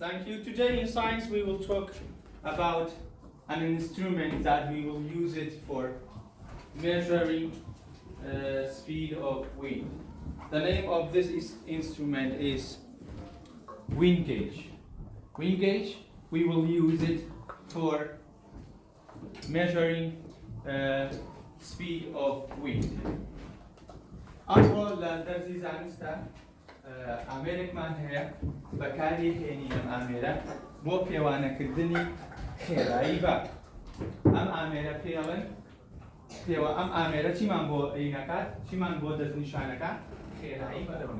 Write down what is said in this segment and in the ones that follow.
Thank you. Today in science we will talk about an instrument that we will use it for measuring speed of wind. The name of this instrument is wind gauge. Wind gauge, we will use it for measuring speed of wind. أول درس زانستا أمريكا من هي بكاري هني أمريكا مو بيوانا كدني خيرايبا أمريكا فيلن فيوا أمريكا شي من بو إينكات شي من بو دس نشانكات خيرايبا.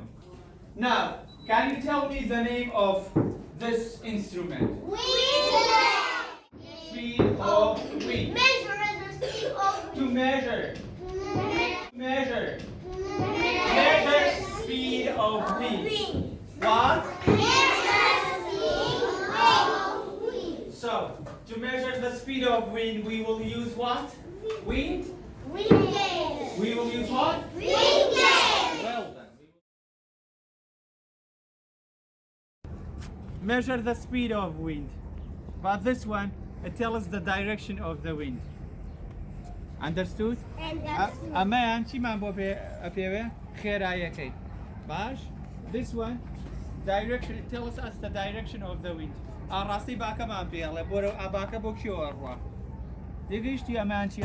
Now, can you tell me the name of this instrument? Speed of wind. Measure the speed of To wind. measure Measure speed of wind. wind. What? Measure speed of wind. So, to measure the speed of wind, we will use what? Wind? Wind gauge. We will use what? Wind gauge. Well done. Measure the speed of wind. But this one, it tells us the direction of the wind. Understood? And that's A man, she man appear here. Bash. This one, direction. It tells us the direction of the wind. Arasti baka man pele. Boro abaka bokyo arwa. Divish ti a man she